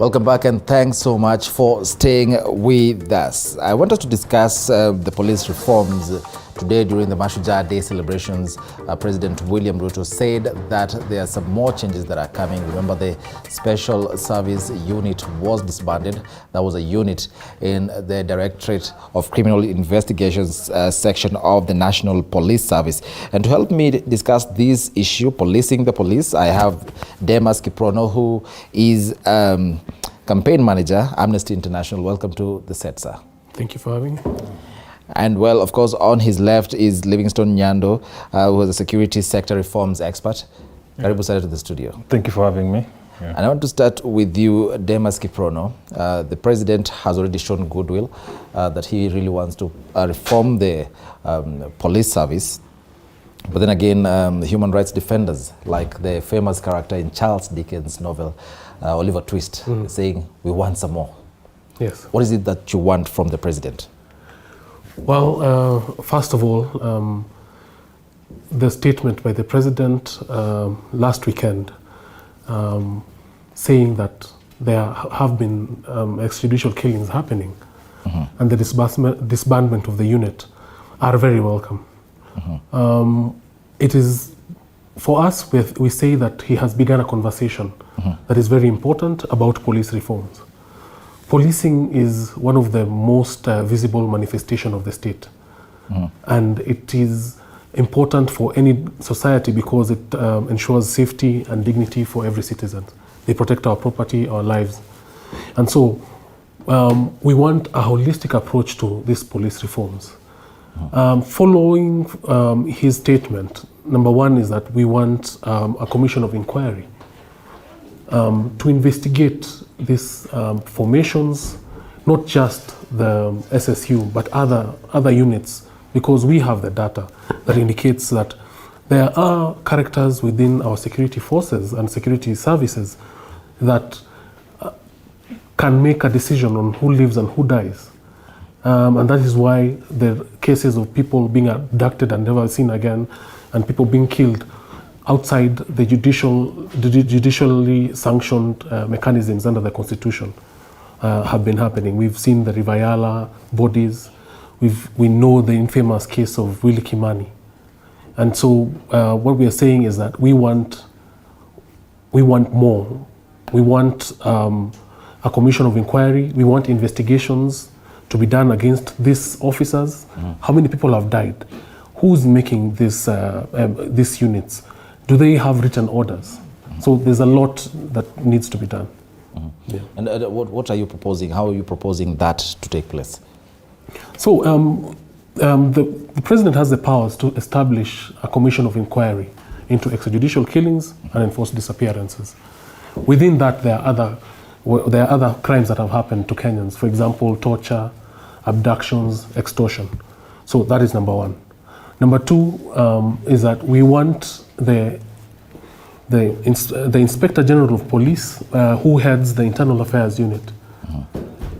Welcome back and thanks so much for staying with us. I wanted to discuss the police reforms today during the Mashujaa Day celebrations. President William Ruto said that there are some more changes that are coming. Remember, the Special Service Unit was disbanded. That was a unit in the Directorate of Criminal Investigations section of the National Police Service. And to help me discuss this issue, policing the police, I have Demas Kiprono, who is campaign manager, Amnesty International. Welcome to the set, sir. Thank you for having me. And well, of course, on his left is Livingstone Nyando, who is a security sector reforms expert. Karibu sana to the studio. Thank you for having me. And I want to start with you, Demas Kiprono. The president has already shown goodwill that he really wants to reform the police service. But then again, human rights defenders, like the famous character in Charles Dickens' novel, Oliver Twist, saying, we want some more. Yes. What is it that you want from the president? Well, first of all, the statement by the president last weekend saying that there have been extrajudicial killings happening and the disbandment of the unit are very welcome. It is, for us, we say that he has begun a conversation that is very important about police reforms. Policing is one of the most visible manifestation of the state. And it is important for any society because it ensures safety and dignity for every citizen. They protect our property, our lives. And so we want a holistic approach to these police reforms. Following his statement, number one is that we want a commission of inquiry to investigate these formations, not just the SSU, but other units, because we have the data that indicates that there are characters within our security forces and security services that can make a decision on who lives and who dies. And that is why the cases of people being abducted and never seen again, and people being killed outside the judicially sanctioned mechanisms under the Constitution have been happening. We've seen the Rivayala bodies. We know the infamous case of Willie Kimani. And so what we are saying is that we want more. We want a commission of inquiry. We want investigations to be done against these officers. How many people have died? Who's making these units? Do they have written orders? So there's a lot that needs to be done. Yeah. And what are you proposing? How are you proposing that to take place? So the president has the powers to establish a commission of inquiry into extrajudicial killings and enforced disappearances. Within that, there are other crimes that have happened to Kenyans. For example, torture, abductions, extortion. So that is number one. Number two is that we want the Inspector General of Police, who heads the Internal Affairs Unit,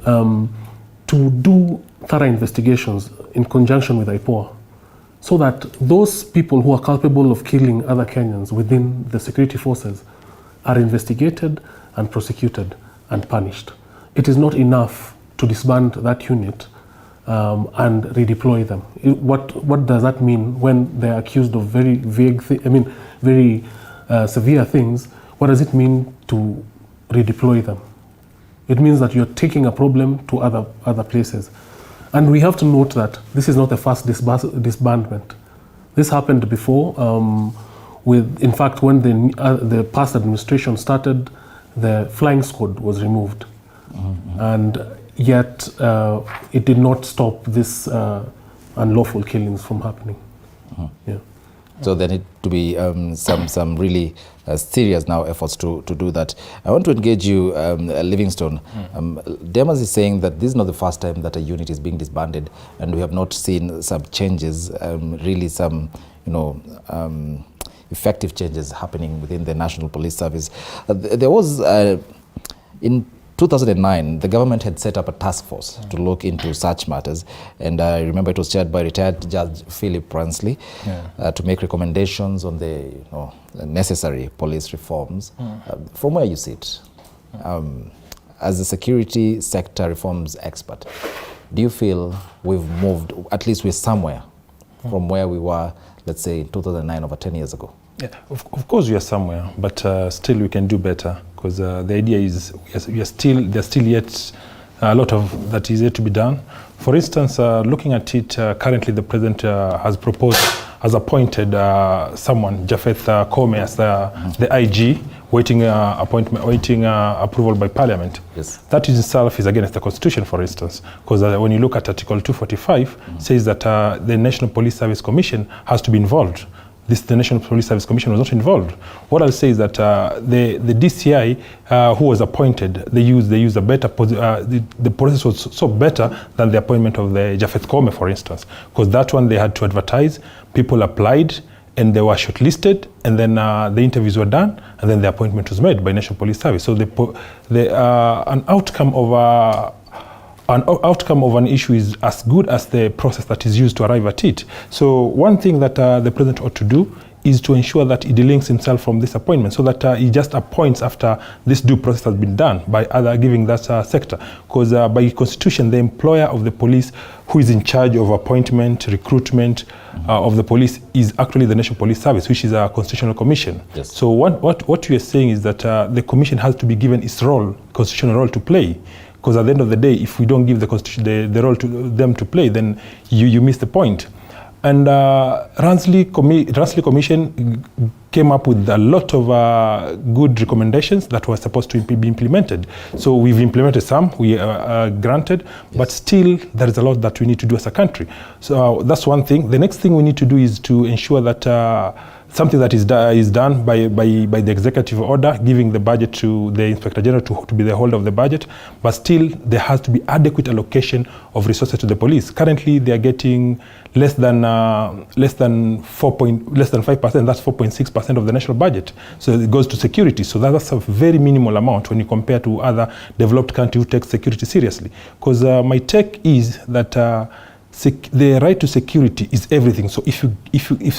to do thorough investigations in conjunction with IPOA, so that those people who are culpable of killing other Kenyans within the security forces are investigated and prosecuted and punished. It is not enough to disband that unit and redeploy them. What does that mean when they are accused of very vague, very severe things? What does it mean to redeploy them? It means that you're taking a problem to other places. And we have to note that this is not the first disbandment. This happened before. In fact, when the past administration started, the flying squad was removed. And yet it did not stop this unlawful killings from happening. Yeah. So there need to be some really serious now efforts to do that. I want to engage you, Livingstone. Demas is saying that this is not the first time that a unit is being disbanded, and we have not seen some changes, really some, effective changes happening within the National Police Service. There was, in 2009, the government had set up a task force to look into such matters, and I remember it was chaired by retired Judge Philip Pransley to make recommendations on the necessary police reforms. From where you sit, as a security sector reforms expert, do you feel we've moved, at least we're somewhere from where we were, let's say, in 2009, over 10 years ago? Yeah, of course we are somewhere, but still we can do better, because the idea is there's still yet a lot of that is yet to be done. For instance, looking at it, currently the president has appointed someone, Japheth Kome, as the IG, waiting approval by Parliament. Yes. That in itself is against the Constitution, for instance, because when you look at Article 245, says that the National Police Service Commission has to be involved. The National Police Service Commission was not involved. What I'll say is that the DCI who was appointed, they used a better, the process was so better than the appointment of the Japheth Kome, for instance, because that one they had to advertise, people applied, and they were shortlisted, and then the interviews were done, and then the appointment was made by National Police Service. So an outcome of an issue is as good as the process that is used to arrive at it. So one thing that the president ought to do is to ensure that he delinks himself from this appointment, so that he just appoints after this due process has been done by other giving that sector. Because by constitution, the employer of the police who is in charge of appointment, recruitment of the police is actually the National Police Service, which is a constitutional commission. Yes. So what you are saying is that the commission has to be given its role, constitutional role to play. Because at the end of the day, if we don't give the constitution the role to them to play, then you miss the point. And Ransley Commission came up with a lot of good recommendations that were supposed to be implemented. So we've implemented some, we granted, yes. But still there is a lot that we need to do as a country. So that's one thing. The next thing we need to do is to ensure that something that is done by the executive order, giving the budget to the Inspector General to be the holder of the budget, but still there has to be adequate allocation of resources to the police. Currently, they are getting less than 5%. That's 4.6% of the national budget. So it goes to security. So that's a very minimal amount when you compare to other developed countries who take security seriously. Because my take is that the right to security is everything. So if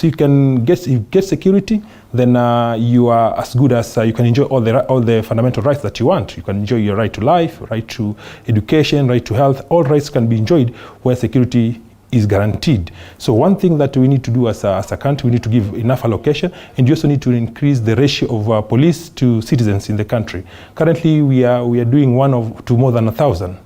you can get security, then you are as good as you can enjoy all the fundamental rights that you want. You can enjoy your right to life, right to education, right to health. All rights can be enjoyed where security is guaranteed. So one thing that we need to do as a country, we need to give enough allocation, and you also need to increase the ratio of police to citizens in the country. Currently, we are doing 1 to more than 1,000.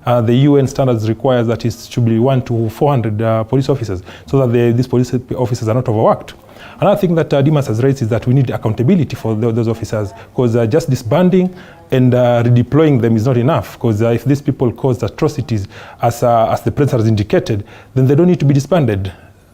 The UN standards requires that it should be 1 to 400 police officers, so that these police officers are not overworked. Another thing that Dimas has raised is that we need accountability for those officers, because just disbanding and redeploying them is not enough. Because if these people cause atrocities, as the president has indicated, then they don't need to be disbanded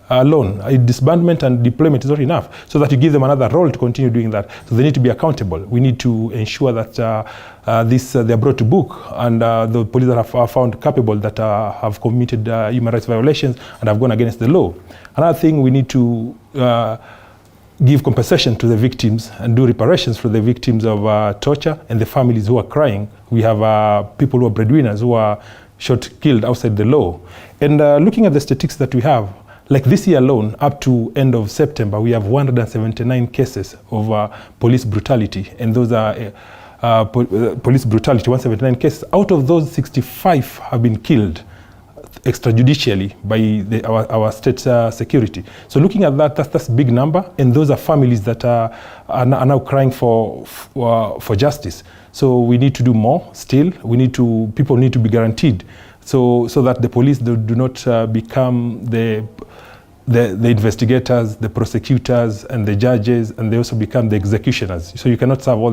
alone. Disbandment and deployment is not enough, so that you give them another role to continue doing that. So they need to be accountable. We need to ensure that they are brought to book, and the police that are found capable, that have committed human rights violations and have gone against the law. Another thing, we need to give compensation to the victims and do reparations for the victims of torture and the families who are crying. We have people who are breadwinners who are killed outside the law. And looking at the statistics that we have, like this year alone, up to end of September, we have 179 cases of police brutality. And those are police brutality, 179 cases. Out of those, 65 have been killed extrajudicially by our state security. So looking at that, that's a big number. And those are families that are now crying for justice. So we need to do more still. People need to be guaranteed, so that the police do not become the investigators, the prosecutors, and the judges, and they also become the executioners. So you cannot serve all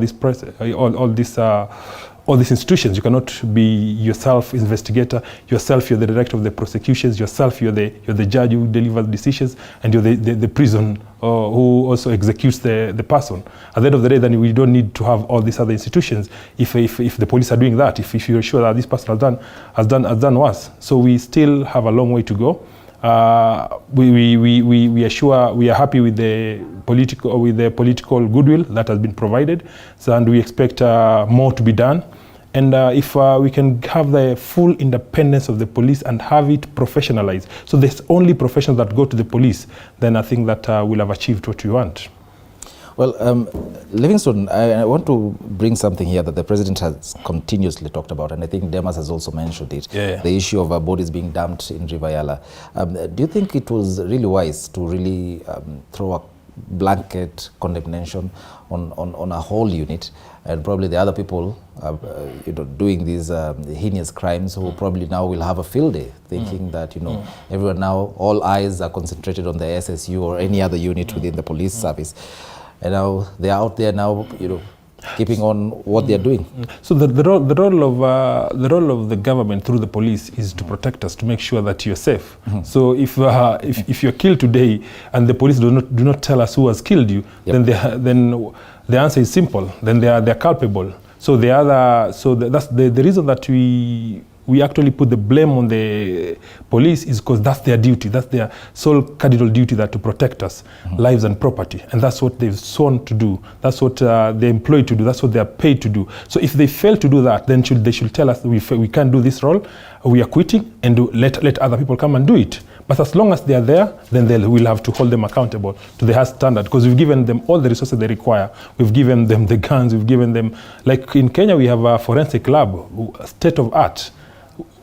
these institutions. You cannot be yourself investigator, yourself you're the director of the prosecutions, yourself you're the judge who delivers decisions, and you're the prison who also executes the person. At the end of the day, then we don't need to have all these other institutions if the police are doing that, if you're sure that this person has done worse. So we still have a long way to go. We are sure, we are happy with the political goodwill that has been provided, and we expect more to be done. And if we can have the full independence of the police and have it professionalized, so there's only professionals that go to the police, then I think that we'll have achieved what we want. Well, Livingston, I want to bring something here that the president has continuously talked about, and I think Demas has also mentioned it, the issue of bodies being dumped in River Yala. Do you think it was really wise to really throw a blanket condemnation on a whole unit, and probably the other people doing these heinous crimes who probably now will have a field day thinking that everyone now, all eyes are concentrated on the SSU or any other unit within the police service, and now they're out there now keeping on what they're doing. So the role of the government through the police is to protect us, to make sure that you're safe. So if you're killed today and the police do not tell us who has killed you, then the answer is simple. Then they're culpable. So that's the reason that we actually put the blame on the police is because that's their duty. That's their sole cardinal duty, that to protect us, lives and property. And that's what they've sworn to do. That's what they're employed to do. That's what they're paid to do. So if they fail to do that, then they should tell us we can't do this role, we are quitting, and let other people come and do it. But as long as they are there, then we'll have to hold them accountable to the highest standard, because we've given them all the resources they require. We've given them the guns, we've given them, like in Kenya, we have a forensic lab, state of art,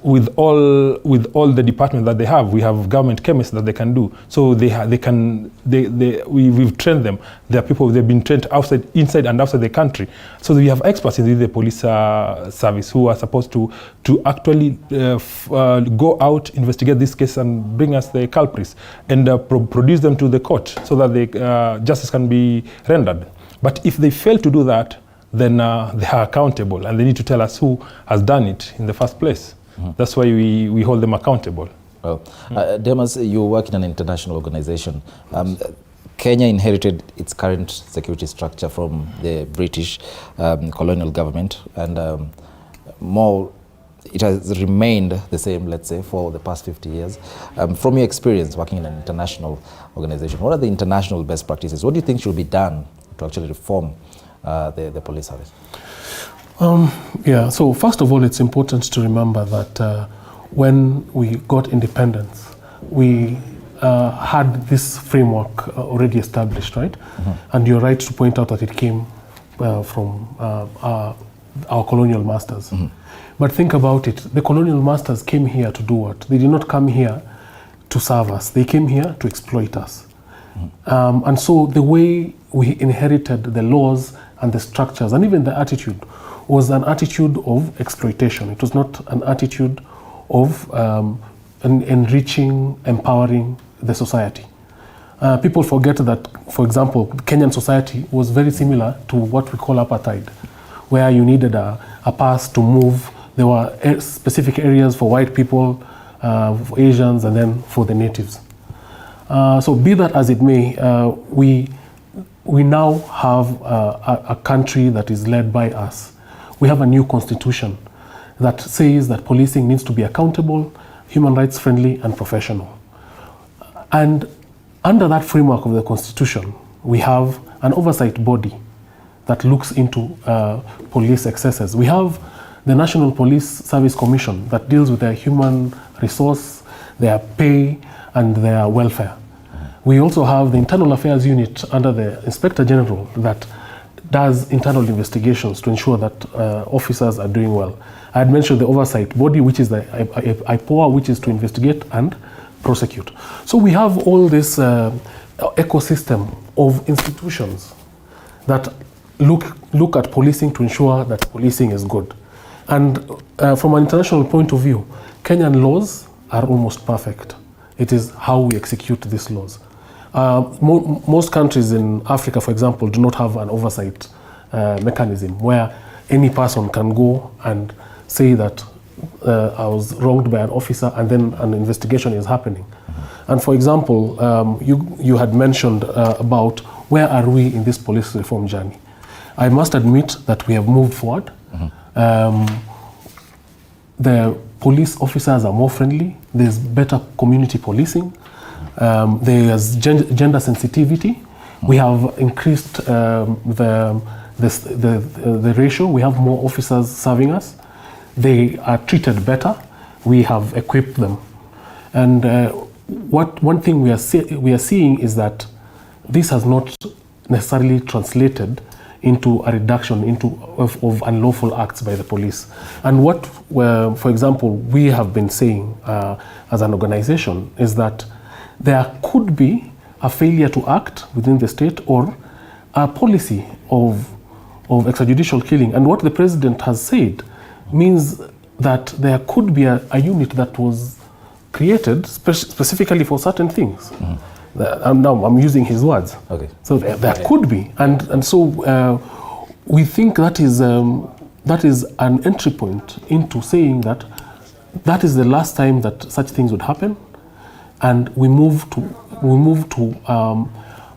with all the departments that they have. We have government chemists that they can do. So we've trained them. There are people, they've been trained inside and outside the country. So we have experts in the police service who are supposed to actually go out, investigate this case, and bring us the culprits and produce them to the court so that justice can be rendered. But if they fail to do that, then they are accountable, and they need to tell us who has done it in the first place. That's why we hold them accountable. Well, Demas, you work in an international organization. Kenya inherited its current security structure from the British colonial government, and it has remained the same, let's say, for the past 50 years. From your experience working in an international organization, what are the international best practices? What do you think should be done to actually reform the police service? So first of all, it's important to remember that when we got independence, we had this framework already established, right? And you're right to point out that it came from our colonial masters. But think about it. The colonial masters came here to do what? They did not come here to serve us. They came here to exploit us. And so the way we inherited the laws and the structures and even the attitude was an attitude of exploitation. It was not an attitude of enriching, empowering the society. People forget that, for example, Kenyan society was very similar to what we call apartheid, where you needed a pass to move. There were specific areas for white people, for Asians, and then for the natives. So be that as it may, we now have a country that is led by us. We have a new constitution that says that policing needs to be accountable, human rights friendly, and professional. And under that framework of the constitution, we have an oversight body that looks into police excesses. We have the National Police Service Commission that deals with their human resource, their pay, and their welfare. We also have the Internal Affairs Unit under the Inspector General that does internal investigations to ensure that officers are doing well. I had mentioned the oversight body, which is the IPOA, which is to investigate and prosecute. So we have all this ecosystem of institutions that look at policing to ensure that policing is good. And from an international point of view, Kenyan laws are almost perfect. It is how we execute these laws. Most countries in Africa, for example, do not have an oversight mechanism where any person can go and say that I was wronged by an officer, and then an investigation is happening. And for example, you had mentioned about where are we in this police reform journey. I must admit that we have moved forward. The police officers are more friendly. There's better community policing. There's gender sensitivity. We have increased the ratio. We have more officers serving us. They are treated better. We have equipped them. And one thing we are seeing is that this has not necessarily translated into a reduction of unlawful acts by the police. And what, for example, we have been saying as an organization is that there could be a failure to act within the state or a policy of extrajudicial killing. And what the president has said means that there could be a unit that was created specifically for certain things. And now I'm using his words. Okay. So there could be, and so we think that is an entry point into saying that is the last time that such things would happen, and we move to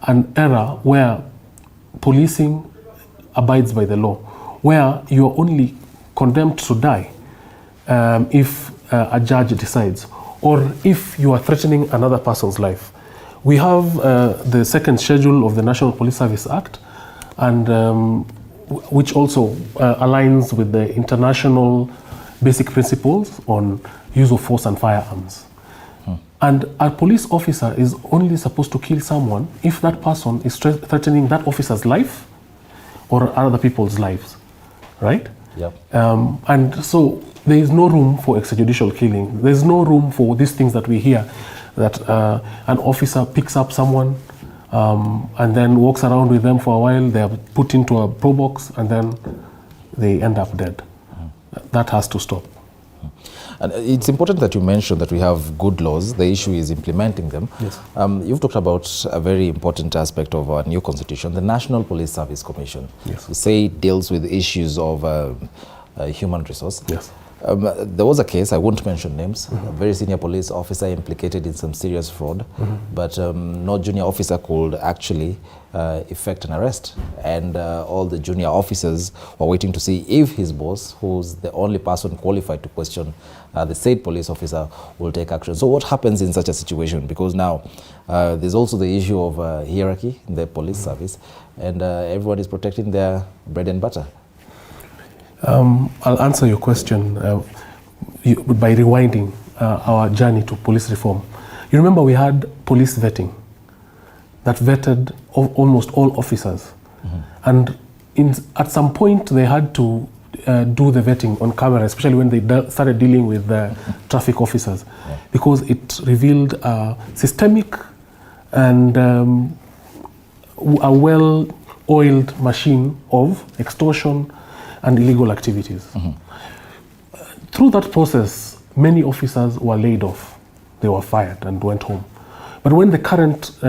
an era where policing abides by the law, where you are only condemned to die if a judge decides, or if you are threatening another person's life. We have the second schedule of the National Police Service Act, and which also aligns with the international basic principles on use of force and firearms. And a police officer is only supposed to kill someone if that person is threatening that officer's life or other people's lives, right? Yep. And so there is no room for extrajudicial killing. There's no room for these things that we hear, that an officer picks up someone and then walks around with them for a while, they are put into a pro box, and then they end up dead. That has to stop. And it's important that you mentioned that we have good laws. The issue is implementing them. Yes. You've talked about a very important aspect of our new constitution, the National Police Service Commission. Yes. You say it deals with issues of human resource. Yes. There was a case, I won't mention names, a very senior police officer implicated in some serious fraud, but no junior officer could actually effect an arrest. And all the junior officers were waiting to see if his boss, who's the only person qualified to question the said police officer, will take action. So what happens in such a situation? Because now there's also the issue of hierarchy in the police service, and everyone is protecting their bread and butter. I'll answer your question by rewinding our journey to police reform. You remember we had police vetting that vetted almost all officers. And at some point they had to do the vetting on camera, especially when they started dealing with traffic officers, because it revealed a systemic and a well-oiled machine of extortion and illegal activities. Through that process, many officers were laid off. They were fired and went home. But when the current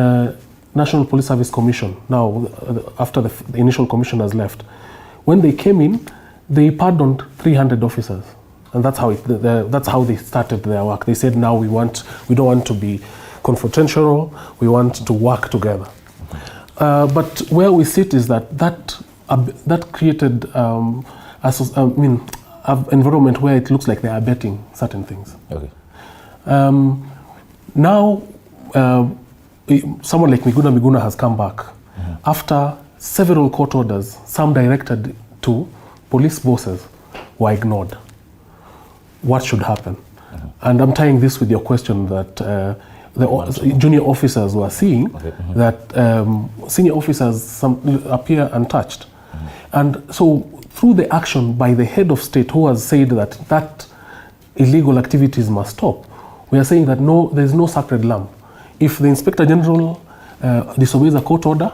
National Police Service Commission, now after the initial commissioners left, when they came in, they pardoned 300 officers. And that's how they started their work. They said, now we don't want to be confrontational, we want to work together. But where we sit is that created an environment where it looks like they are betting certain things. Okay. Now, someone like Miguna has come back after several court orders, some directed to police bosses, were ignored. What should happen? And I'm tying this with your question that the junior officers were seeing that senior officers appear untouched. And so through the action by the head of state, who has said that illegal activities must stop, we are saying that no, there is no sacred lamb. If the Inspector General disobeys a court order,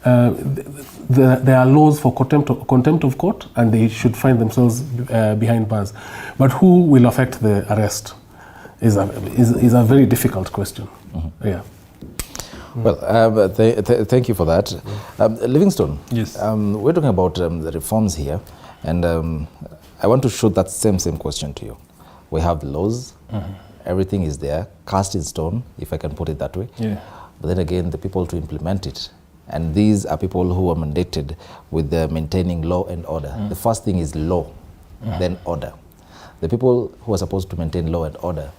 there are laws for contempt of court, and they should find themselves behind bars. But who will affect the arrest is a very difficult question. Yeah. Well, thank you for that. Livingstone, yes. We're talking about the reforms here, and I want to shoot that same question to you. We have the laws, everything is there, cast in stone, if I can put it that way. Yeah. But then again, the people to implement it, and these are people who are mandated with maintaining law and order. The first thing is law, then order. The people who are supposed to maintain law and order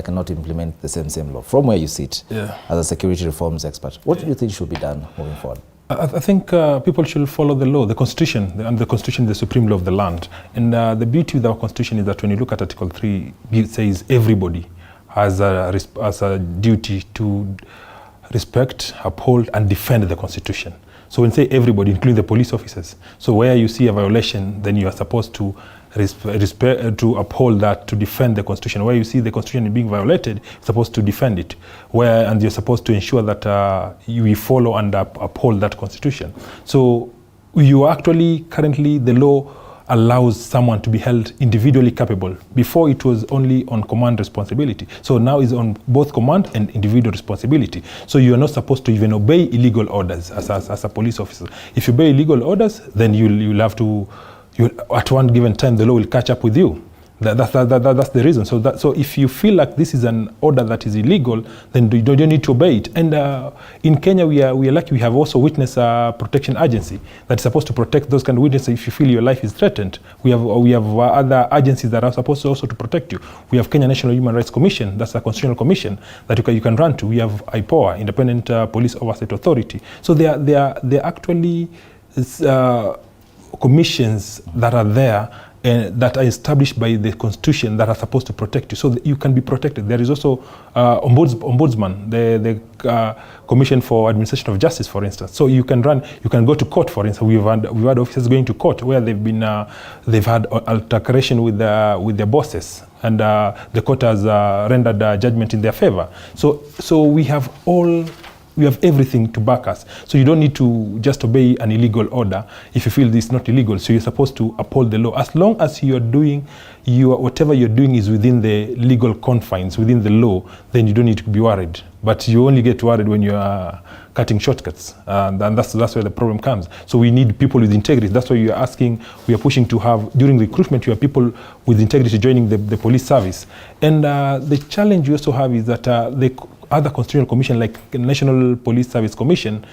cannot implement the same law. From where you sit as a security reforms expert, what do you think should be done moving forward? I think people should follow the law, the Constitution, and the Constitution is the supreme law of the land. And the beauty with our Constitution is that when you look at Article 3, it says everybody has a duty to respect, uphold, and defend the Constitution. So when say everybody, including the police officers, so where you see a violation, then you are supposed to to uphold that, to defend the Constitution. Where you see the Constitution being violated, you're supposed to defend it. And you're supposed to ensure that you follow and uphold that Constitution. So you actually, currently, the law allows someone to be held individually capable. Before, it was only on command responsibility. So now it's on both command and individual responsibility. So you are not supposed to even obey illegal orders as a police officer. If you obey illegal orders, then you'll have to, at one given time, the law will catch up with you. That's the reason. So if you feel like this is an order that is illegal, then you don't need to obey it. And in Kenya, we are lucky. We have also Witness Protection Agency that's supposed to protect those kind of witnesses. If you feel your life is threatened, we have other agencies that are supposed to also to protect you. We have Kenya National Human Rights Commission. That's a constitutional commission that you can run to. We have IPOA, Independent Police Oversight Authority. So they are actually commissions that are there that are established by the Constitution that are supposed to protect you, so that you can be protected. There is also ombudsman, the Commission for Administration of Justice, for instance. So you can go to court, for instance. We've had officers going to court where they've had altercation with their bosses, and the court has rendered a judgment in their favor. So we have everything to back us. So you don't need to just obey an illegal order if you feel this is not illegal. So you're supposed to uphold the law. As long as you're doing whatever you're doing is within the legal confines, within the law, then you don't need to be worried. But you only get worried when you are cutting shortcuts. And that's where the problem comes. So we need people with integrity. That's why we are pushing to have, during recruitment, you have people with integrity joining the police service. And the challenge we also have is that other constitutional commission, like National Police Service Commission,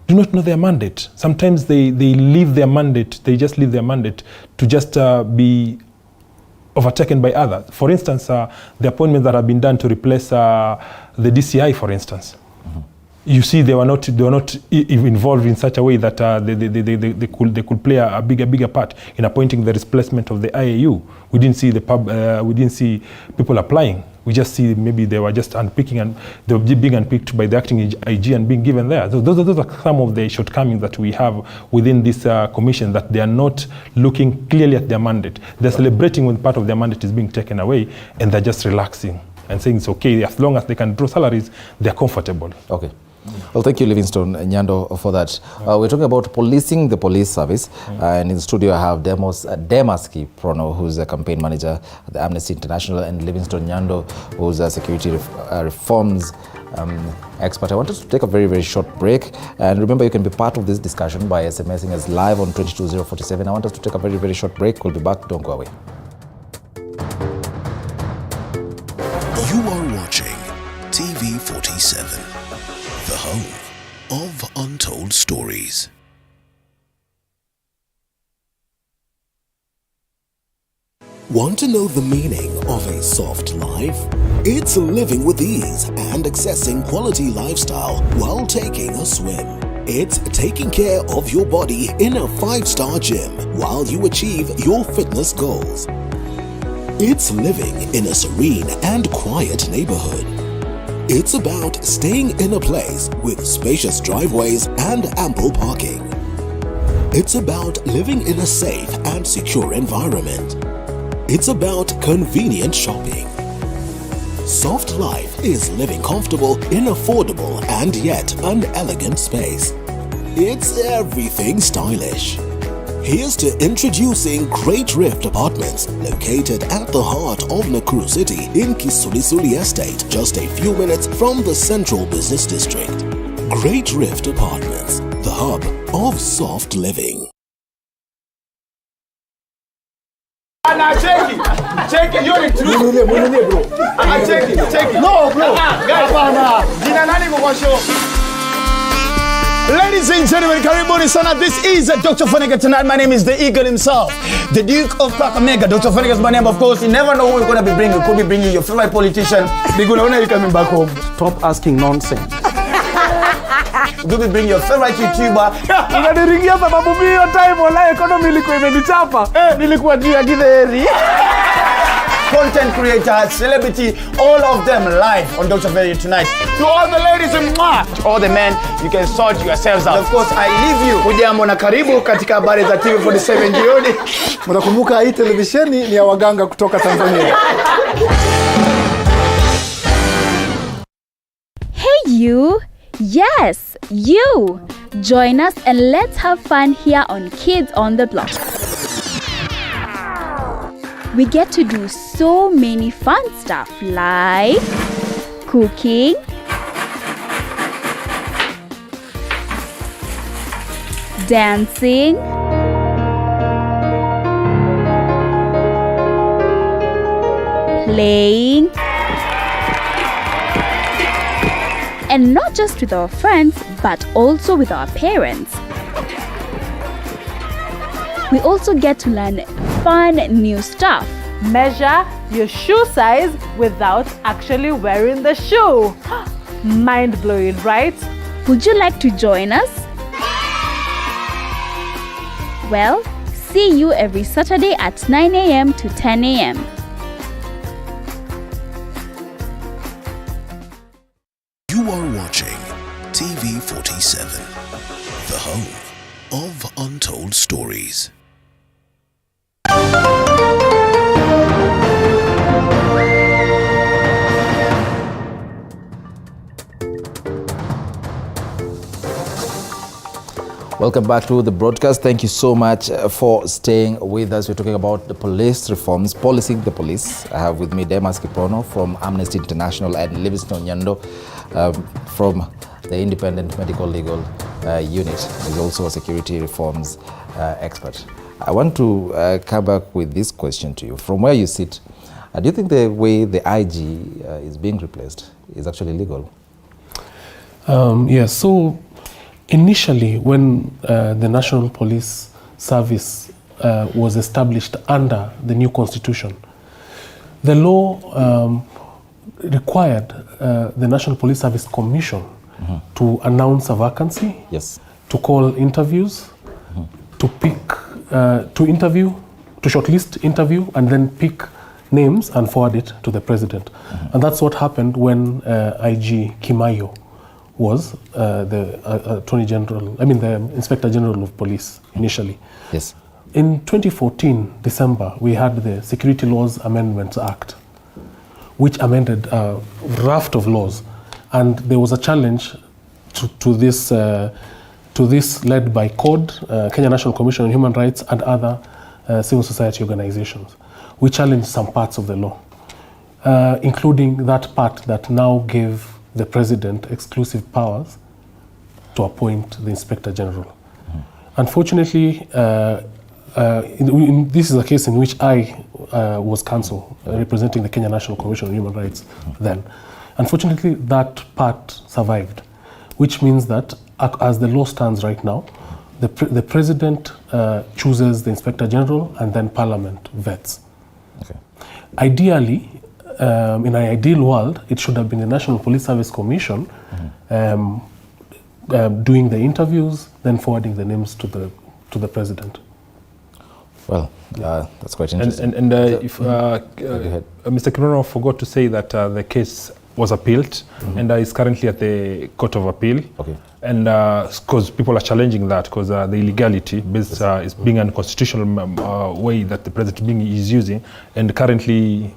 do not know their mandate. Sometimes they leave their mandate, to just be overtaken by others. For instance, the appointments that have been done to replace the DCI, for instance. You see, they were not involved in such a way that they could play a bigger part in appointing the replacement of the IAU. We didn't see people applying. We just see maybe they were just unpicking, and they were being unpicked by the acting IG and being given there. So those are some of the shortcomings that we have within this commission, that they are not looking clearly at their mandate. They're celebrating when part of their mandate is being taken away, and they're just relaxing and saying it's okay, as long as they can draw salaries, they're comfortable. Okay. Well, thank you, Livingstone Nyando, for that. We're talking about policing the police service. And in the studio, I have Demas Kiprono, who's a campaign manager at the Amnesty International, and Livingstone Nyando, who's a security reforms expert. I want us to take a very, very short break. And remember, you can be part of this discussion by SMSing us live on 22047. I want us to take a very, very short break. We'll be back. Don't go away. You are watching TV47. The home of untold stories. Want to know the meaning of a soft life? It's living with ease and accessing quality lifestyle while taking a swim. It's taking care of your body in a 5-star gym while you achieve your fitness goals. It's living in a serene and quiet neighborhood. It's about staying in a place with spacious driveways and ample parking. It's about living in a safe and secure environment. It's about convenient shopping. Soft life is living comfortable in affordable and yet an elegant space. It's everything stylish. Here's to introducing Great Rift Apartments, located at the heart of Nakuru City in Kisulisuli Estate, just a few minutes from the Central Business District. Great Rift Apartments, the hub of soft living. Check it, you're true. Bro. Check it. No, bro. Ladies and gentlemen, karibuni sana. This is Dr. Fonega tonight. My name is the Eagle himself, the Duke of Kakamega. Dr. Fonega is my name, of course. You never know who we're going to be bringing. Could be bringing your favorite politician. When are you coming back home? Stop asking nonsense. Could be bringing your favorite YouTuber. Unaniringia sababu mimi time wala economy ilikuwa imenichapa. Nilikuwa juu ya githeri. content creator, celebrity, all of them live on Dr. Value tonight. To all the ladies and to all the men, you can sort yourselves out. Of course, I leave you. Hujambo na karibu katika habari za TV47 jioni. Mnakumbuka hii televisheni ni ya waganga kutoka Tanzania. Hey you! Yes, you! Join us and let's have fun here on Kids on the Block. We get to do so many fun stuff like cooking, dancing, playing, and not just with our friends, but also with our parents. We also get to learn fun new stuff. Measure your shoe size without actually wearing the shoe. Mind-blowing, right? Would you like to join us? Well, see you every Saturday at 9 a.m. to 10 a.m. You are watching TV47, the home of untold stories. Welcome back to the broadcast. Thank you so much for staying with us. We're talking about the police reforms, policing the police. I have with me Demas Kiprono from Amnesty International and Livingstone Nyando from the Independent Medical Legal Unit. He's also a security reforms expert. I want to come back with this question to you. From where you sit, do you think the way the IG is being replaced is actually legal? Yes, so initially when the National Police Service was established under the new constitution, the law required the National Police Service Commission to announce a vacancy, Yes. to call interviews, to pick, to interview, to shortlist interview, and then pick names and forward it to the president. And that's what happened when IG Kimayo was the Attorney General, the Inspector General of Police initially. Yes. In 2014, December, we had the Security Laws Amendments Act, which amended a raft of laws. And there was a challenge to this led by CODE, Kenya National Commission on Human Rights, and other civil society organizations. We challenged some parts of the law, including that part that now gave the president exclusive powers to appoint the Inspector General. Unfortunately, this is a case in which I was counsel representing the Kenya National Commission on Human Rights then. Unfortunately, that part survived, which means that as the law stands right now, the president chooses the Inspector General and then Parliament vets. Okay. Ideally, in an ideal world, it should have been the National Police Service Commission doing the interviews, then forwarding the names to the president. Well, that's quite interesting. And if Mr. Kirono forgot to say that the case was appealed and is currently at the Court of Appeal. Okay. And because people are challenging that because the illegality based, is being an unconstitutional way that the president is using, and currently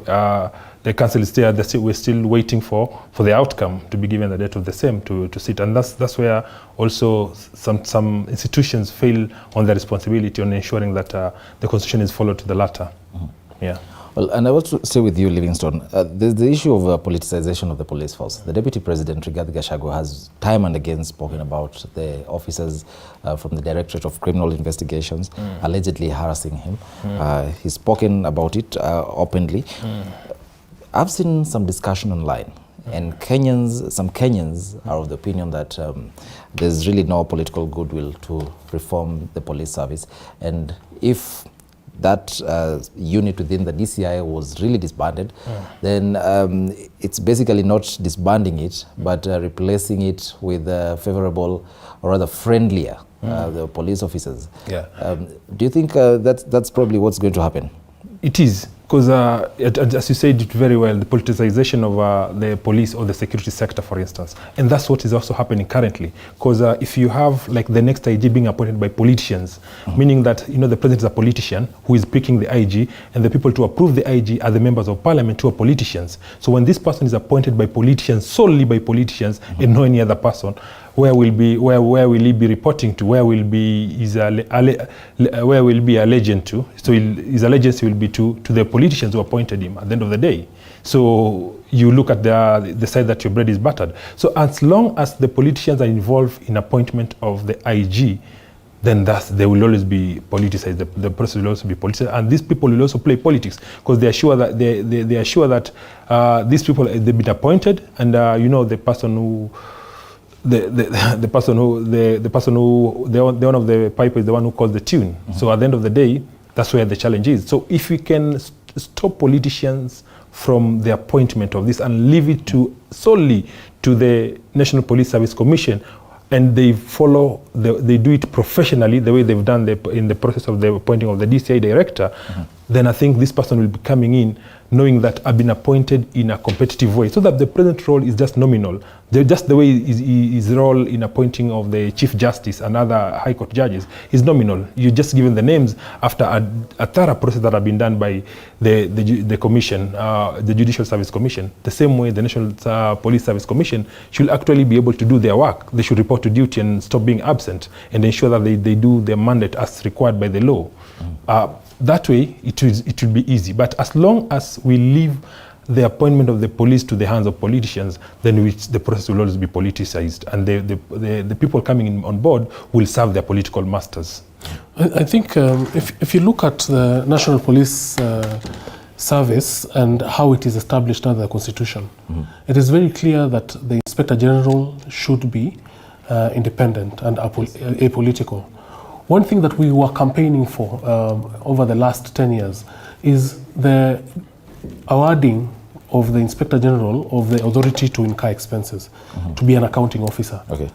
the council is there. We're still waiting for the outcome to be given the date of the same to sit, and that's where also some institutions fail on their responsibility on ensuring that the constitution is followed to the latter. Yeah. Well, and I want to stay with you, Livingstone. There's the issue of politicization of the police force. The Deputy President, Rigathi Gachagua, has time and again spoken about the officers from the Directorate of Criminal Investigations allegedly harassing him. He's spoken about it openly. I've seen some discussion online, and some Kenyans are of the opinion that there's really no political goodwill to reform the police service, and if that unit within the DCI was really disbanded, then it's basically not disbanding it, but replacing it with favorable or rather friendlier the police officers. Yeah. Do you think that's probably what's going to happen? It is, Because as you said it very well, the politicization of the police or the security sector, for instance, and that's what is also happening currently. Because if you have like the next IG being appointed by politicians, meaning that the president is a politician who is picking the IG, and the people to approve the IG are the members of parliament who are politicians. So when this person is appointed by politicians, solely by politicians, and no any other person, where will he be reporting to? Where will be his allegiance to? So his allegiance will be to the politicians who appointed him at the end of the day. So you look at the side that your bread is buttered. So as long as the politicians are involved in appointment of the IG, then they will always be politicized. The process will also be politicized, and these people will also play politics because they are sure that they are sure that these people they've been appointed, and the person who. The one of the piper is the one who calls the tune. So at the end of the day, that's where the challenge is. So if we can stop politicians from the appointment of this and leave it solely to the National Police Service Commission, and they do it professionally the way they've done in the process of the appointing of the DCI director, then I think this person will be coming in knowing that I've been appointed in a competitive way, so that the present role is just nominal. Just the way his role in appointing of the Chief Justice and other High Court judges is nominal. You're just given the names after a thorough process that have been done by the commission, the Judicial Service Commission. The same way the National Police Service Commission should actually be able to do their work. They should report to duty and stop being absent and ensure that they do their mandate as required by the law. That way, it will be easy. But as long as we leave the appointment of the police to the hands of politicians, then the process will always be politicized, and the people coming on board will serve their political masters. I think if you look at the National Police Service and how it is established under the Constitution, it is very clear that the Inspector General should be independent and apolitical. One thing that we were campaigning for over the last 10 years is the awarding of the Inspector General of the authority to incur expenses, to be an accounting officer. Okay.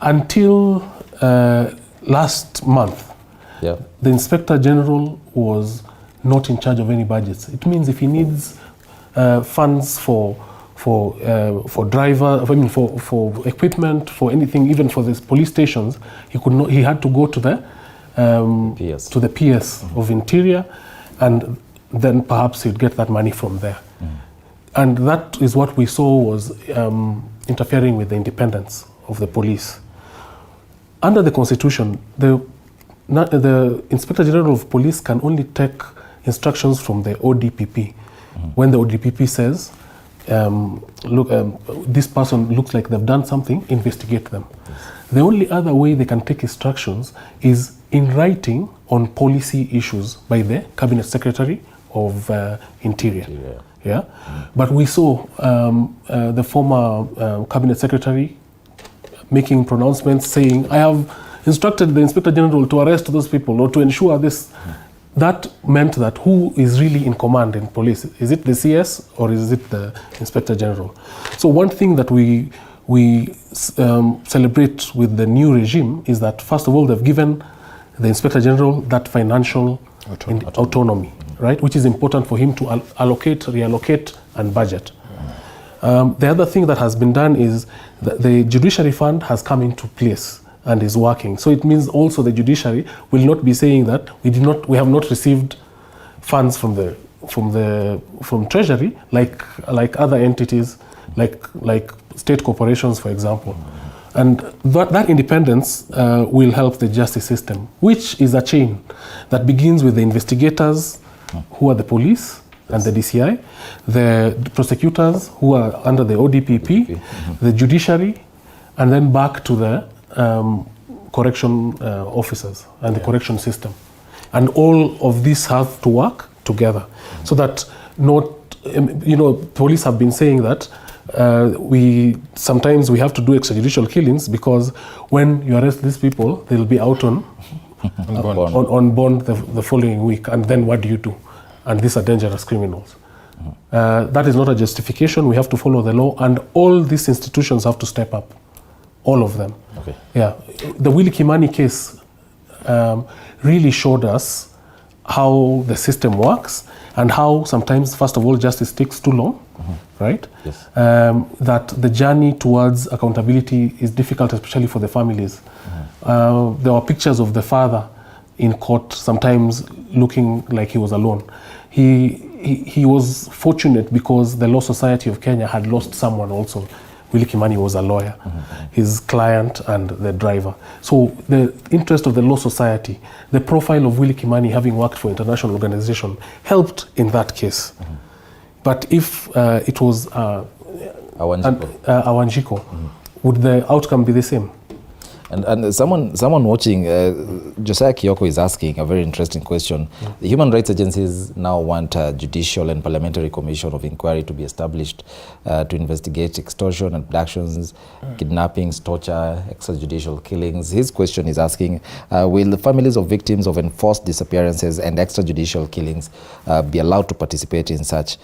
Until last month, the Inspector General was not in charge of any budgets. It means if he needs funds for driver, for equipment, for anything, even for the police stations, he had to go to the PS of Interior, and then perhaps he'd get that money from there. And that is what we saw was interfering with the independence of the police. Under the Constitution, the Inspector General of Police can only take instructions from the ODPP. When the ODPP says, look, this person looks like they've done something, investigate them. The only other way they can take instructions is in writing on policy issues by the Cabinet Secretary of Interior. But we saw the former Cabinet Secretary making pronouncements saying, I have instructed the Inspector General to arrest those people or to ensure this. That meant that who is really in command in police? Is it the CS or is it the Inspector General? So one thing that we celebrate with the new regime is that, first of all, they've given the Inspector General that financial autonomy, right? Which is important for him to allocate, reallocate, and budget. The other thing that has been done is that the Judiciary Fund has come into place and is working. So it means also the judiciary will not be saying that we have not received funds from Treasury like other entities, like state corporations, for example. And that independence will help the justice system, which is a chain that begins with the investigators, who are the police and the DCI, the prosecutors, who are under the ODPP, the judiciary, and then back to the correction officers and the correction system. And all of these have to work together so that police have been saying that sometimes we have to do extrajudicial killings because when you arrest these people, they'll be out on bond the following week. And then what do you do? And these are dangerous criminals. That is not a justification. We have to follow the law, and all these institutions have to step up. All of them. Okay. Yeah. The Willy Kimani case really showed us how the system works and how sometimes, first of all, justice takes too long, right? Yes. That the journey towards accountability is difficult, especially for the families. There were pictures of the father in court, sometimes looking like he was alone. He was fortunate because the Law Society of Kenya had lost someone also. Willie Kimani was a lawyer, his client and the driver. So the interest of the Law Society, the profile of Willie Kimani having worked for international organization helped in that case. But if it was Awanjiko, would the outcome be the same? And someone watching, Josiah Kioko is asking a very interesting question. The human rights agencies now want a judicial and parliamentary commission of inquiry to be established to investigate extortion, abductions, kidnappings, torture, extrajudicial killings. His question is asking, will the families of victims of enforced disappearances and extrajudicial killings be allowed to participate in such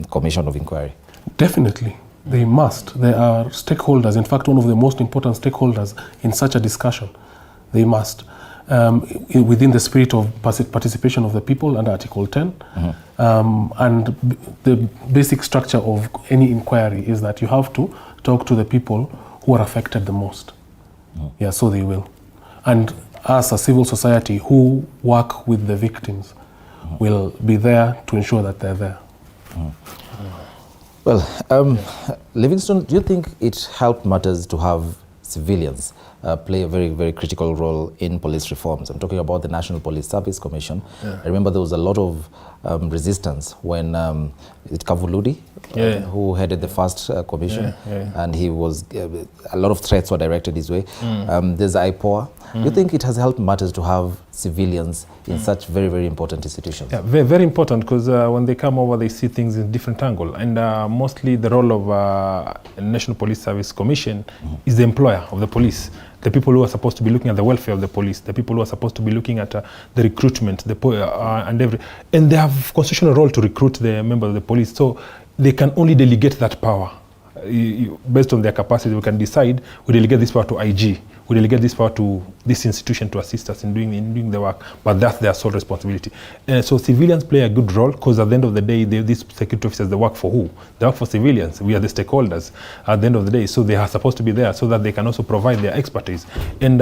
commission of inquiry? Definitely. They must. They are stakeholders. In fact, one of the most important stakeholders in such a discussion. They must. Within the spirit of participation of the people under Article 10. And the basic structure of any inquiry is that you have to talk to the people who are affected the most. Yeah, so they will. And as a civil society who work with the victims will be there to ensure that they're there. Well, Livingstone, do you think it helped matters to have civilians play a very, very critical role in police reforms? I'm talking about the National Police Service Commission. I remember there was a lot of resistance when Kavuludi, who headed the first commission, and he was, a lot of threats were directed his way. There's IPOA. Do you think it has helped matters to have civilians in such very, very important institutions? Yeah, very, very important, because when they come over, they see things in different angle. And mostly the role of National Police Service Commission is the employer of the police. The people who are supposed to be looking at the welfare of the police, the people who are supposed to be looking at the recruitment, and they have constitutional role to recruit the members of the police. So they can only delegate that power. Based on their capacity, we can decide we delegate this power to IG. We delegate this power to this institution to assist us in doing the work, but that's their sole responsibility. So civilians play a good role, because at the end of the day, these security officers, they work for who? They work for civilians. We are the stakeholders at the end of the day, so they are supposed to be there so that they can also provide their expertise. And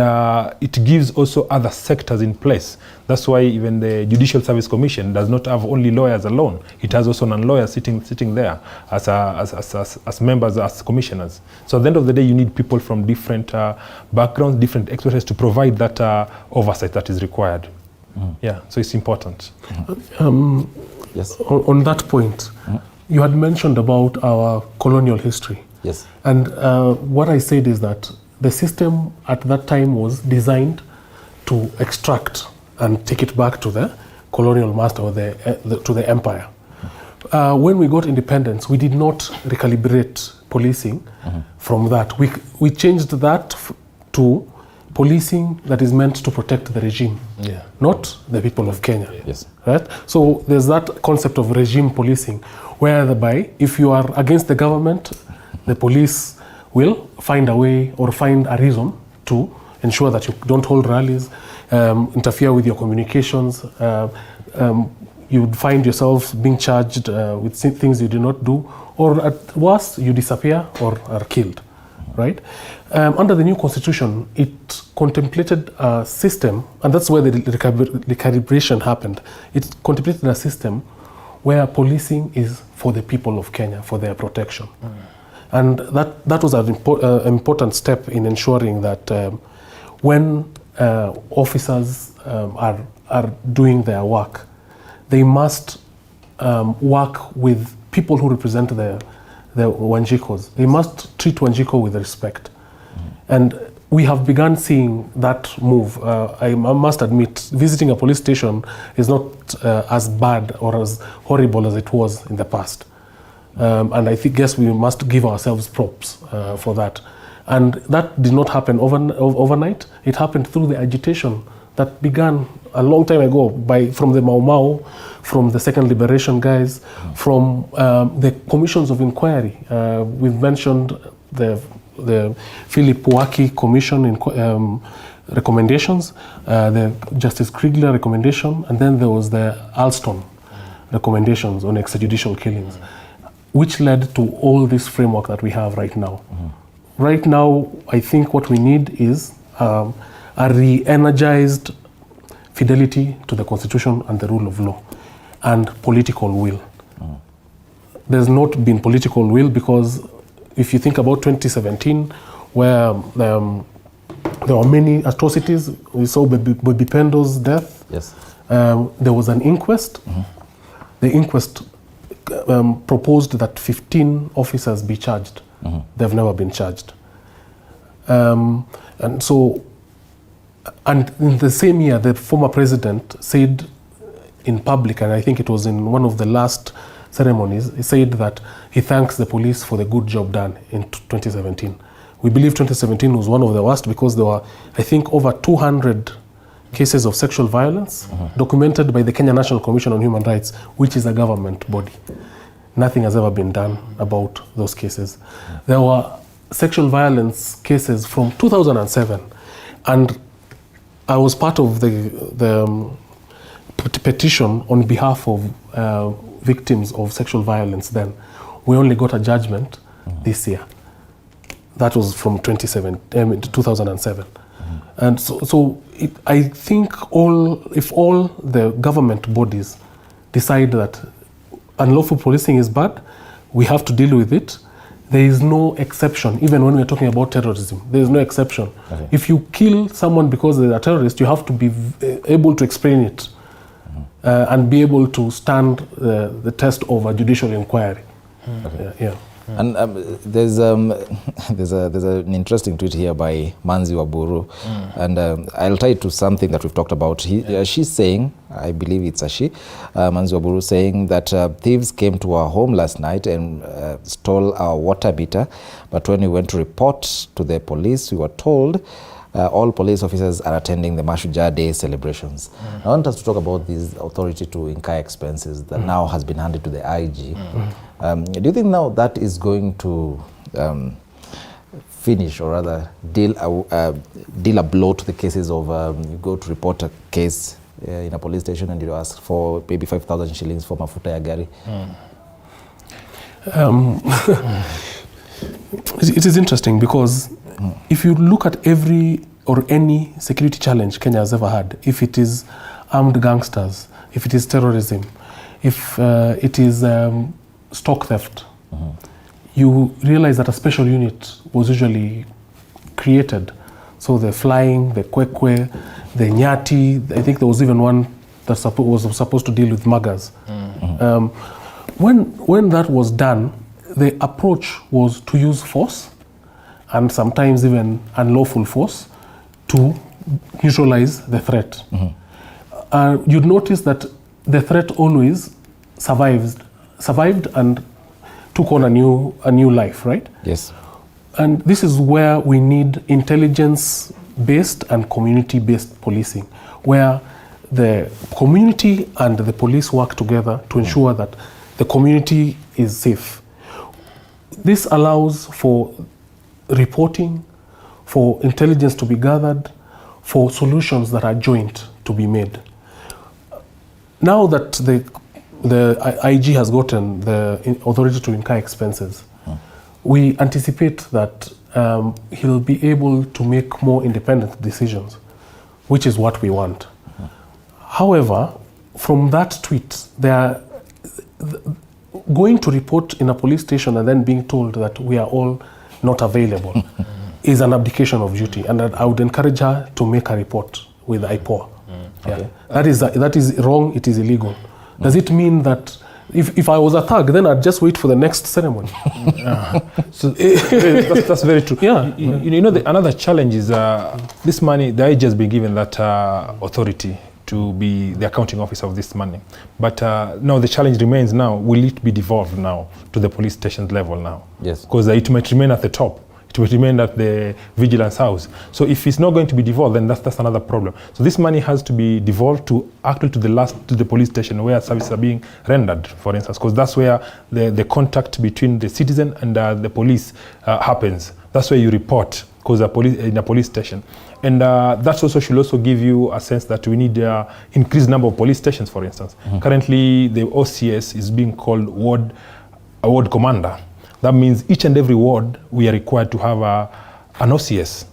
it gives also other sectors in place. That's why even the Judicial Service Commission does not have only lawyers alone. It has also non-lawyers sitting there as members, as commissioners. So at the end of the day, you need people from different backgrounds, different expertise to provide that oversight that is required. Yeah, so it's important. Yes. On that point, you had mentioned about our colonial history. Yes. And what I said is that the system at that time was designed to extract and take it back to the colonial master or to the empire. When we got independence, we did not recalibrate policing from that. We changed that to policing that is meant to protect the regime, not the people of Kenya. Yes. Right? So there's that concept of regime policing, whereby if you are against the government, the police will find a way or find a reason to ensure that you don't hold rallies, interfere with your communications. You would find yourself being charged with things you do not do, or at worst, you disappear or are killed, right? Under the new constitution, it contemplated a system, and that's where the recalibration happened. It contemplated a system where policing is for the people of Kenya, for their protection. And that was an important step in ensuring that when officers are doing their work, they must work with people who represent the Wanjikos. They must treat Wanjiko with respect. And we have begun seeing that move. I must admit, visiting a police station is not as bad or as horrible as it was in the past. And I guess we must give ourselves props for that. And that did not happen overnight. It happened through the agitation that began a long time ago from the Mau Mau, from the Second Liberation guys, from the commissions of inquiry. We've mentioned the Philip Waki Commission recommendations, the Justice Kriegler recommendation, and then there was the Alston recommendations on extrajudicial killings, which led to all this framework that we have right now. Right now, I think what we need is a re-energized fidelity to the Constitution and the rule of law, and political will. There's not been political will, because if you think about 2017, where there were many atrocities, we saw Baby Pendo's death. Yes. There was an inquest. The inquest proposed that 15 officers be charged. They've never been charged. And in the same year, the former president said in public, and I think it was in one of the last ceremonies, he said that he thanks the police for the good job done in 2017. We believe 2017 was one of the worst, because there were, I think, over 200 cases of sexual violence documented by the Kenya National Commission on Human Rights, which is a government body. Nothing has ever been done about those cases. There were sexual violence cases from 2007, and I was part of the petition on behalf of victims of sexual violence then. We only got a judgment this year. That was from 2007. And so I think if all the government bodies decide that unlawful policing is bad, we have to deal with it. There is no exception, even when we're talking about terrorism. There is no exception. Okay. If you kill someone because they're a terrorist, you have to be able to explain it and be able to stand the test of a judicial inquiry. Okay. Yeah. And there's an interesting tweet here by Manzi Waburu, and I'll tie it to something that we've talked about. She's saying, I believe it's a she, Manzi Waburu, saying that thieves came to our home last night and stole our water meter, but when we went to report to the police, we were told all police officers are attending the Mashujaa Day celebrations. I want us to talk about this authority to incur expenses that now has been handed to the IG. Do you think now that is going to finish, or rather deal a blow to the cases of you go to report a case in a police station and you ask for maybe 5,000 shillings for mafuta ya gari? It is interesting, because if you look at every or any security challenge Kenya has ever had, if it is armed gangsters, if it is terrorism, if it is stock theft, you realize that a special unit was usually created. So the flying, the kwekwe, the nyati, I think there was even one that was supposed to deal with muggers. When that was done, the approach was to use force, and sometimes even unlawful force, to neutralize the threat. You'd notice that the threat always survived and took on a new life, right? Yes. And this is where we need intelligence-based and community-based policing, where the community and the police work together to ensure that the community is safe. This allows for reporting, for intelligence to be gathered, for solutions that are joint to be made. Now that the IG has gotten the authority to incur expenses, we anticipate that he'll be able to make more independent decisions, which is what we want. However, from that tweet, going to report in a police station and then being told that we are all not available is an abdication of duty, and I would encourage her to make a report with IPOA. Okay. That is wrong, it is illegal. Does it mean that if I was a thug, then I'd just wait for the next ceremony? So that's very true. Yeah. You know, another challenge is this money, the IG has been given that authority to be the accounting officer of this money. But now the challenge remains now, will it be devolved now to the police station level now? Yes. Because it might remain at the top. It will remain at the vigilance house. So if it's not going to be devolved, then that's another problem. So this money has to be devolved to actually to the police station where services are being rendered, for instance, because that's where the contact between the citizen and the police happens. That's where you report. because in a police station. And that also should also give you a sense that we need increased number of police stations, for instance. Currently, the OCS is being called a ward commander. That means each and every ward, we are required to have an OCS.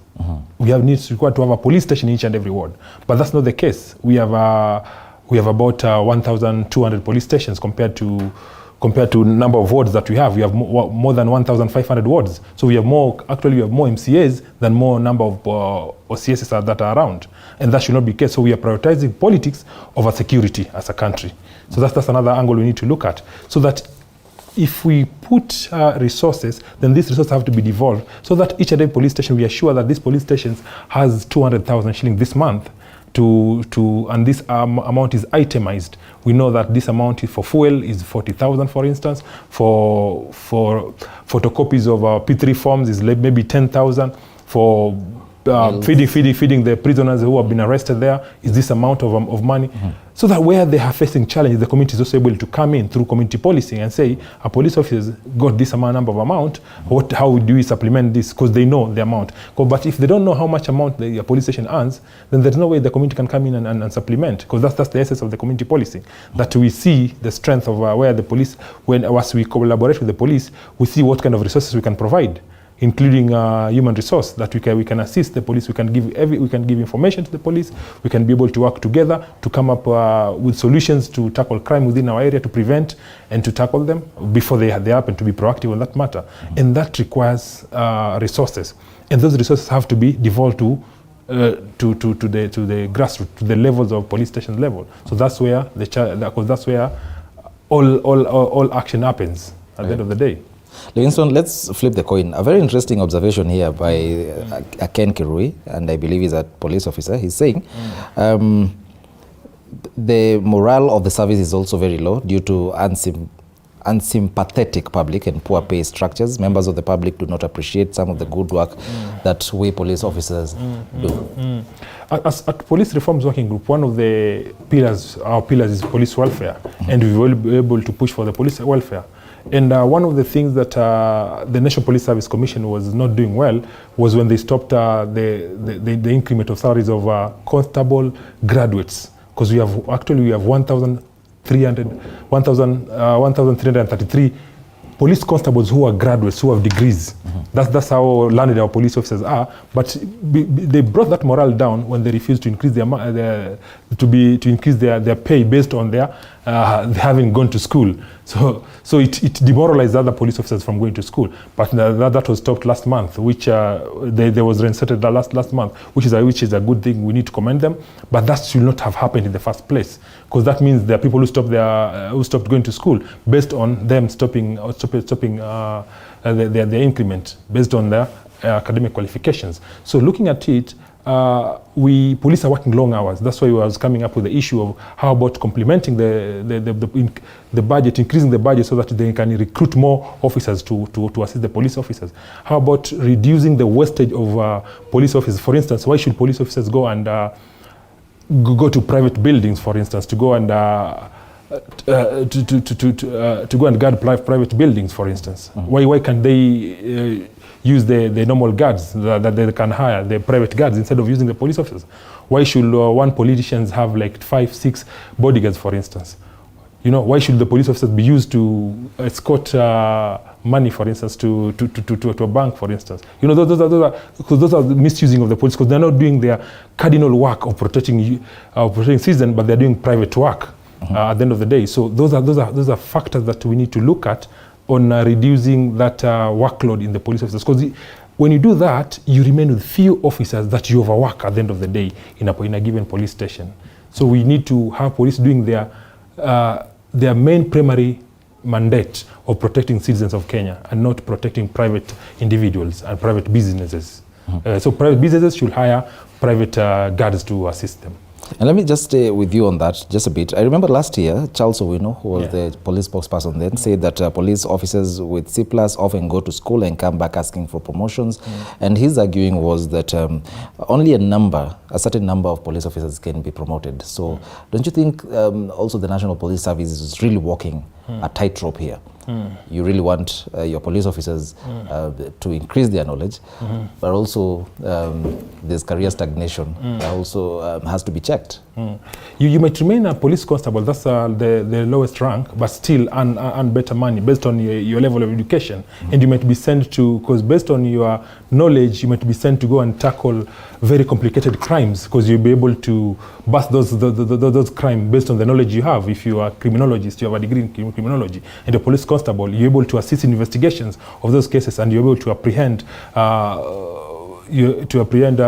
We have required to have a police station in each and every ward. But that's not the case. We have about 1,200 police stations compared to number of wards that we have. We have more than 1,500 wards. So we have more MCAs than more number of OCSs that are around. And that should not be the case. So we are prioritizing politics over security as a country. So that's another angle we need to look at. So that if we put resources, then these resources have to be devolved so that each and every police station, we are sure that this police station has 200,000 shillings this month and this amount is itemized. We know that this amount is for fuel is 40,000, for instance. For photocopies of P3 forms is maybe 10,000. For feeding the prisoners who have been arrested there is this amount of money. So that where they are facing challenges, the community is also able to come in through community policing and say, a police officer got this number of amount, how do we supplement this? Because they know the amount. But if they don't know how much amount the police station earns, then there's no way the community can come in and supplement, because that's the essence of the community policing, that we see the strength of where the police, as we collaborate with the police, we see what kind of resources we can provide, including human resource, that we can assist the police, we can give information to the police, we can be able to work together to come up with solutions to tackle crime within our area, to prevent and to tackle them before they happen, to be proactive on that matter. And that requires resources, and those resources have to be devolved to the grassroots, to the levels of police station level. So that's where that's where all action happens at the end of the day. Livingston, let's flip the coin. A very interesting observation here by Ken Kirui, and I believe he's a police officer. He's saying the morale of the service is also very low due to unsympathetic public and poor pay structures. Members of the public do not appreciate some of the good work that we police officers do. At Police Reforms Working Group, one of the our pillars is police welfare, and we will be able to push for the police welfare. And one of the things that the National Police Service Commission was not doing well was when they stopped the increment of salaries of constable graduates, because we have 1,333 police constables who are graduates, who have degrees. That's how learned our police officers are. But they brought that morale down when they refused to increase their pay based on their having gone to school. So it demoralized other police officers from going to school. But that was stopped last month, which they was reinserted last month, which is a good thing. We need to commend them. But that should not have happened in the first place, because that means there are people who stopped going to school based on them stopping their increment based on their academic qualifications. So looking at it, police are working long hours. That's why I was coming up with the issue of how about complementing the budget, increasing the budget so that they can recruit more officers to assist the police officers. How about reducing the wastage of police officers? For instance, why should police officers go and go to private buildings, for instance, to go and guard private buildings, for instance? Why can't they use the normal guards that they can hire, the private guards, instead of using the police officers? Why should one politicians have like 5-6 bodyguards, for instance? Why should the police officers be used to escort money, for instance, to a bank, for instance? Those are the misusing of the police, because they're not doing their cardinal work of protecting citizens, but they're doing private work at the end of the day. So those are factors that we need to look at on reducing that workload in the police officers. Because when you do that, you remain with few officers that you overwork at the end of the day in a given police station. So we need to have police doing their main primary mandate of protecting citizens of Kenya and not protecting private individuals and private businesses. So private businesses should hire private guards to assist them. And let me just stay with you on that just a bit. I remember last year, Charles Owino, who was the police spokesperson then, said that police officers with C+ often go to school and come back asking for promotions. And his arguing was that only a certain number of police officers can be promoted. So don't you think also the National Police Service is really working a tightrope here. You really want your police officers to increase their knowledge, but also there's career stagnation that also has to be checked. You might remain a police constable, that's the lowest rank, but still earn better money based on your level of education. And you might be sent to, because based on your knowledge, you might be sent to go and tackle very complicated crimes, because you'll be able to bust those crimes based on the knowledge you have. If you are a criminologist, you have a degree in criminology, and a police constable, you're able to assist in investigations of those cases, and you're able to apprehend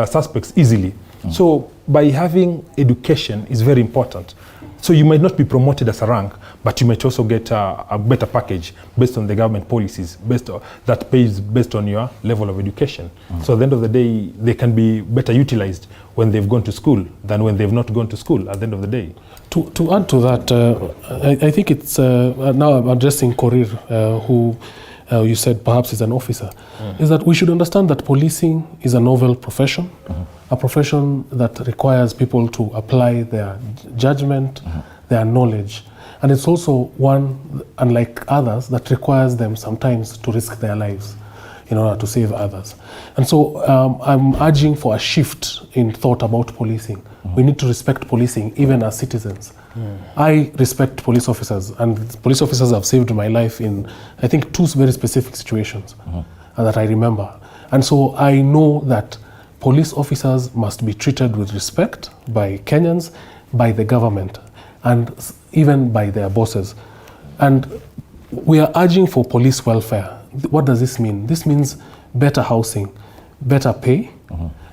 suspects easily. So by having education is very important. So you might not be promoted as a rank, but you might also get a better package based on the government policies that pays based on your level of education. So at the end of the day, they can be better utilized when they've gone to school than when they've not gone to school at the end of the day. To add to that, I think it's, now I'm addressing Korir, who you said perhaps is an officer, is that we should understand that policing is a novel profession, a profession that requires people to apply their judgment, their knowledge. And it's also one, unlike others, that requires them sometimes to risk their lives in order to save others. And so I'm urging for a shift in thought about policing. We need to respect policing even as citizens. I respect police officers, and police officers have saved my life in, I think, 2 very specific situations that I remember. And so I know that police officers must be treated with respect by Kenyans, by the government, and even by their bosses. And we are urging for police welfare. What does this mean? This means better housing, better pay,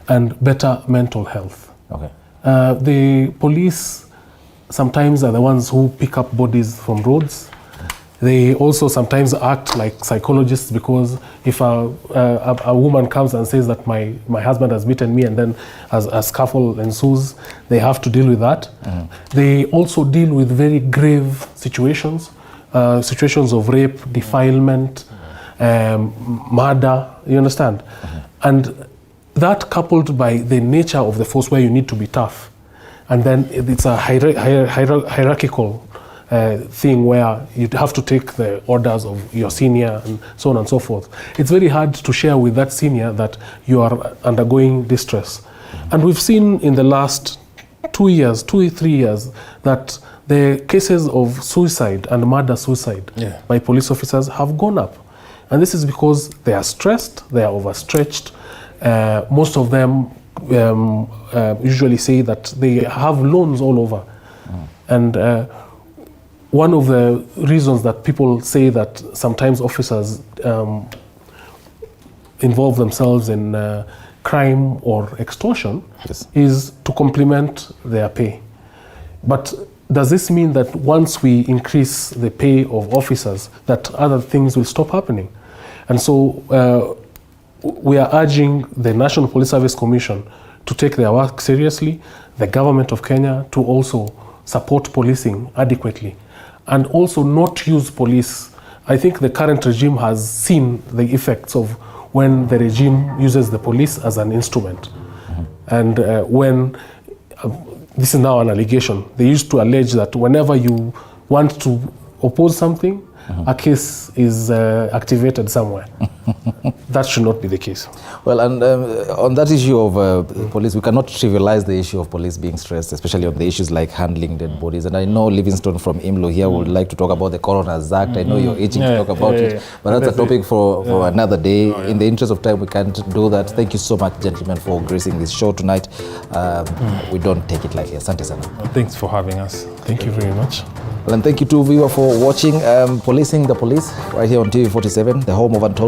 and better mental health. Okay. The police sometimes are the ones who pick up bodies from roads. They also sometimes act like psychologists, because if a woman comes and says that my husband has beaten me, and then as a scuffle ensues, they have to deal with that. They also deal with very grave situations, situations of rape, defilement, murder, you understand? And that, coupled by the nature of the force where you need to be tough, and then it's a hierarchical thing where you have to take the orders of your senior and so on and so forth. It's very hard to share with that senior that you are undergoing distress. And we've seen in the last 2 years, 2 or 3 years, that the cases of suicide and murder-suicide by police officers have gone up. And this is because they are stressed, they are overstretched. Most of them usually say that they have loans all over. And one of the reasons that people say that sometimes officers involve themselves in crime or extortion is to complement their pay. But does this mean that once we increase the pay of officers, that other things will stop happening? And so we are urging the National Police Service Commission to take their work seriously, the government of Kenya to also support policing adequately, and also not use police. I think the current regime has seen the effects of when the regime uses the police as an instrument. And when, this is now an allegation, they used to allege that whenever you want to oppose something, a case is activated somewhere. That should not be the case. Well, and on that issue of police, we cannot trivialize the issue of police being stressed, especially on the issues like handling dead bodies. And I know Livingstone from IMLO here would like to talk about the Coroner's Act. I know you're itching to talk about it, but that's a topic for another day. In the interest of time, we can't do that. Thank you so much, gentlemen, for gracing this show tonight. We don't take it lightly. Asante sana. Thanks for having us. Thank you very much. Well, and thank you to viewer for watching Policing the Police right here on TV47, the home of Untold